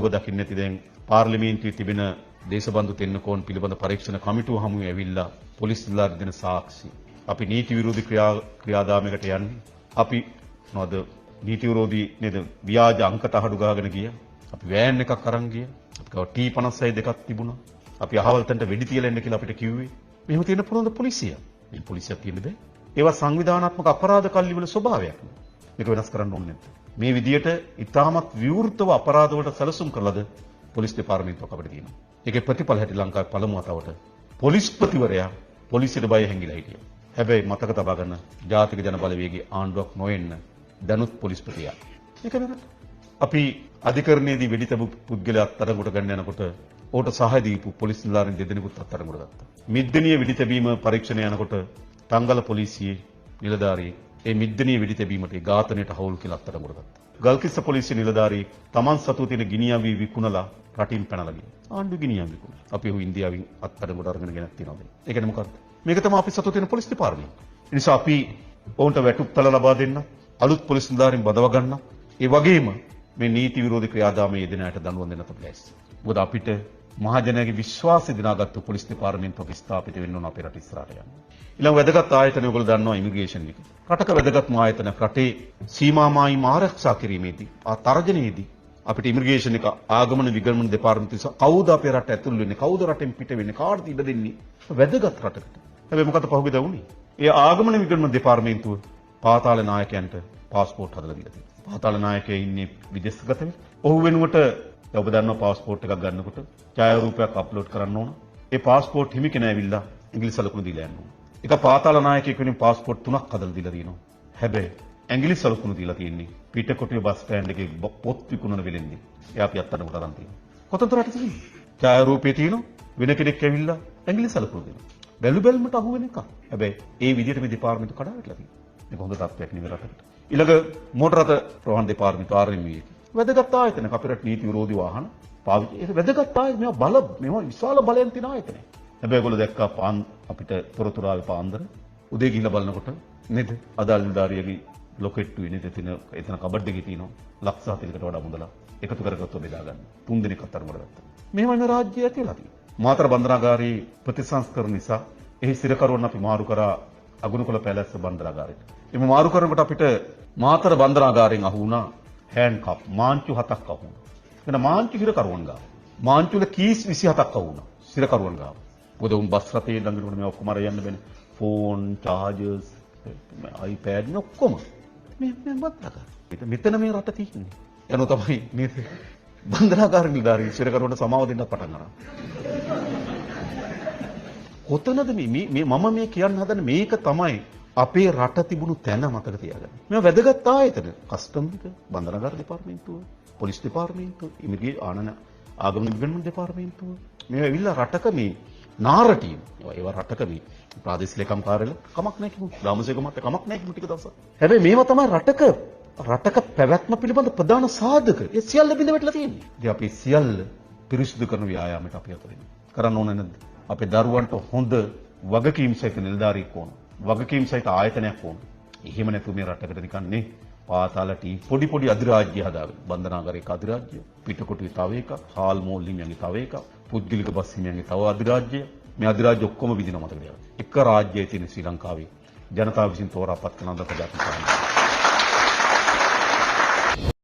ඔබ දකින්න ඇති දැන් පාර්ලිමේන්තුවේ තිබෙන දේශබන්දු තෙන්නකෝන් පිළිබඳ පරීක්ෂණ කමිටුව හමුවේ ඇවිල්ලා පොලිස් නිලධාරීන් දෙන සාක්ෂි. අපි නීති විරෝධී ක්‍රියාදාමයකට යන්නේ. අපි මොනවද නීති විරෝධී නේද ව්‍යාජ අංක තහඩු ගහගෙන ගියා. අපි වෑන් එකක් අරන් ගියා. අපි කව T56 දෙකක් තිබුණා. අපි අහවල් තැනට වෙඩි තියලා එන්න කියලා අපිට කිව්වේ. මෙහෙම තියෙන පුළුවන්ද පොලිසිය? මේ පොලිසිය තියෙන්නේ බෑ. ඒවා සංවිධානාත්මක අපරාධ කල්ලි වල ස්වභාවයක්. මේක වෙනස් කරන්න ඕනේ නැද්ද? මේ විදියට ඉතාමත් විවෘතව අපරාධ වලට සැලසුම් කරලාද පොලිස් දෙපාර්තමේන්තුවක් අපිට තියෙනවා. ඒකේ ප්‍රතිඵල හැටි ලංකාවේ පළමු වතාවට පොලිස්පතිවරයා පොලිසියට බය හැංගිලා හිටියා. හැබැයි මතක තබා ගන්න ජාතික ජන බලවේගයේ ආණ්ඩුවක් නොවෙන්න දැනුත් පොලිස්පතියා. ඒක නේද? අපි අධිකරණයේදී වෙඩි තබු පුද්ගලයා අත්අඩංගුවට ගන්න යනකොට ඕට සහාය දීපු පොලිස් නිලධාරීන් දෙදෙනෙකුත් අත්අඩංගුවට ගත්තා. මිද්දනීය වෙඩි තැබීම පරීක්ෂණය යනකොට තංගල පොලිසියේ නිලධාරී ඒ මිද්දනීය වෙඩි තැබීමට ඝාතනයට හවුල් කියලා අත්අඩංගුවට ගත්තා. ගල්කිස්ස පොලිසිය නිලධාරී තමන් සතුව තියෙන ගිනියම් විකුණලා රටින් පැනලා ගියා. ආණ්ඩු ගිනියම් විකුණන. අපි ඔහු ඉන්දියාවෙන් අත්අඩංගුවට අරගෙන ගෙනත් තියෙනවා. ඒ කියන්නේ මොකක්ද? මේක තමයි අපි සතුව තියෙන පොලිස් දෙපාර්තමේන්තුව. ඒ නිසා අපි ඔවුන්ට වැටුප්තල ලබා දෙන්න, අලුත් පොලිස් නිලධාරීන් බදව ගන්න. ඒ වගේම මේ නීති විරෝධී ක්‍රියාදාමයේ යෙදෙන අයට දඬුවම් දෙන්න තමයි ලෑස්ති. මොකද අපිට මහජනයාගේ විශ්වාසය දිනාගත්තු පොලිස් දෙපාර්තමේන්තුවක් ස්ථාපිත වෙන්න ඕන අපේ රට ඉස්සරහට යන්න. ඊළඟ වැදගත් ආයතනය ඔයගොල්ලෝ දන්නවා ඉමිග්‍රේෂන් එක. රටක වැදගත්ම ආයතන රටේ සීමා මායිම ආරක්ෂා කිරීමේදී ආ තරජනයේදී අපිට ඉමිග්‍රේෂන් එක ආගමන විගමන දෙපාර්තමේන්තුව කවුද අපේ රට ඇතුල් වෙන්නේ කවුද රටෙන් පිට වෙන්නේ කාටද ඉඩ දෙන්නේ වැදගත් රටකට. හැබැයි මොකද පහුගියදා වුනේ? ඒ ආගමන විගමන දෙපාර්තමේන්තුව පාතාල නායකයන්ට පාස්පෝර්ට් හදලා දීලා තියෙනවා. පාතාල නායකයා ඉන්නේ විදේශගත වෙලා. ඔහු වෙනුවට ඔබ දන්නවා පාස්පෝර්ට් එකක් ගන්නකොට ඡායාරූපයක් අප්ලෝඩ් කරන්න ඕන. ඒ පාස්පෝර්ට් හිමි කෙනා ඇවිල්ලා ඉංග්‍රීසි සලකුණු දීලා යන්න ඕන. ඒක පාතාල නායකයෙක් වෙනින් පාස්පෝර්ට් 3ක් හදලා දීලා තියෙනවා. හැබැයි ඇඟිලි සලකුණු දීලා තියෙන්නේ පිටකොටුවේ බස් ස්ටෑන්ඩ් එකේ පොත් විකුණන වෙලෙන්දී. එයා අපි අත්අඩංගුවට අරන් තියෙනවා. කොතනද රට තියෙන්නේ? ඡායාරූපේ තියෙනවා වෙන කෙනෙක් ඇවිල්ලා ඇඟිලි සලකුණු දෙනවා. බැලු බැලමට අහු වෙන එක. හැබැයි ඒ විදිහට මේ දෙපාර්තමේන්තුව කඩා වැටලා තියෙනවා. මේක හොඳ තත්ත්වයක් නෙවෙයි රටකට. ඊළඟ මෝටර රථ ප්‍රවාහන දෙපාර්තමේන්තුව RME වැදගත් ආයතන අපේ රට නීති විරෝධී වාහන පාවිච්චි ඒක වැදගත් ආයතන මේවා විශාල බලයෙන් තියෙන ආයතන. හැබැයි ඒගොල්ලෝ දැක්කා අපිට තොරතුරු ආවේ පාන්දර උදේ ගිහිල්ලා බලනකොට නේද අදාළ නිලධාරියගේ ලොකෙට්ටුවේ නේද එතන කබඩ් එකේ තියෙනවා ලක්ෂ 40කට වඩා මුදලක් එකතු කරගත්තොත් බෙදා ගන්න. 3 දිනක් අතරමඩ ගත්තා. මෙහෙම නේ රාජ්‍යය ඇතිලා තියෙන්නේ. මාතර බන්දනාගාරයේ ප්‍රතිසංස්කරණ නිසා එහි සිරකරුවන් අපි මාරු කරා අගුණකොළ පැලැස්ස බන්දනාගාරයට. එමු මාරු කරනකොට අපිට මාතර බන්දනාගාරයෙන් අහු වුණා හෑන්ඩ් කප් මාංචු 7ක් අහු වුණා. එතන මාංචු හිරකරුවන් ගාව. මාංචු වල කීස් 27ක් අහු වුණා. සිරකරුවන් ගාව. මොකද උන් බස් රථයේ ළඟට මේ ඔක්කොම අරගෙන යන්න බෑනේ. ෆෝන්, චාර්ජර්ස්, iPad නේ ඔක්කොම. මේ බන්දනාගාර. මෙතන මේ රට තියෙන්නේ. යනෝ තමයි මේ බන්දනාගාර නිලධාරී සිරකරුවන්ට සමාව දෙන්න පටන් ගන්නවා. කොතනද මේ මම මේ කියන්න හදන මේක තමයි අපේ රට තිබුණු තැන මතක තියාගන්න. මේවා වැදගත් ආයතන. කස්ටම් එක, බන්දනාගාර දෙපාර්තමේන්තුව, පොලිස් දෙපාර්තමේන්තුව, ඉමිග්‍රේෂන් ආගමන විගමන දෙපාර්තමේන්තුව. මේවා ඇවිල්ලා රටක මේ නාරටීම්. ඒවා රටක මේ ප්‍රාදේශීය ලේකම් කාර්යාලය කමක් නැහැ කිව්වොත්. ග්‍රාමසේවක මත කමක් නැහැ කිව්ව ටික දවසක්. හැබැයි මේවා තමයි රටක පැවැත්ම පිළිබඳ ප්‍රධාන සාධක. ඒ සියල්ල බිඳ වැටලා තියෙන්නේ. ඉතින් අපි සියල්ල පිරිසිදු කරන ව්‍යායාමයට අපි අතරින් කරන්න ඕනේ නැද්ද? අපේ දරුවන්ට හොඳ වගකීම් සහිත නිලධාරියෙක් ඕන. වගකීම් සහිත ආයතනයක් ඕන. එහෙම නැතුව මේ රටකට නිකන් නේ පාතාලටි පොඩි අධිරාජ්‍ය හදාගෙන බන්දනාගාරයක අධිරාජ්‍ය, පිටකොටුවේ තව එකක්, හාල් මෝල් හිමියන්ගේ තව එකක්, පුද්ගලික බස් හිමියන්ගේ තව අධිරාජ්‍ය. මේ අධිරාජ්‍ය ඔක්කොම විදිනවා මතක තියාගන්න. එක රාජ්‍යයේ තියෙන ශ්‍රී ලංකාවේ ජනතාව විසින් තෝරාපත් කරන අද ප්‍රජාතන්ත්‍රය.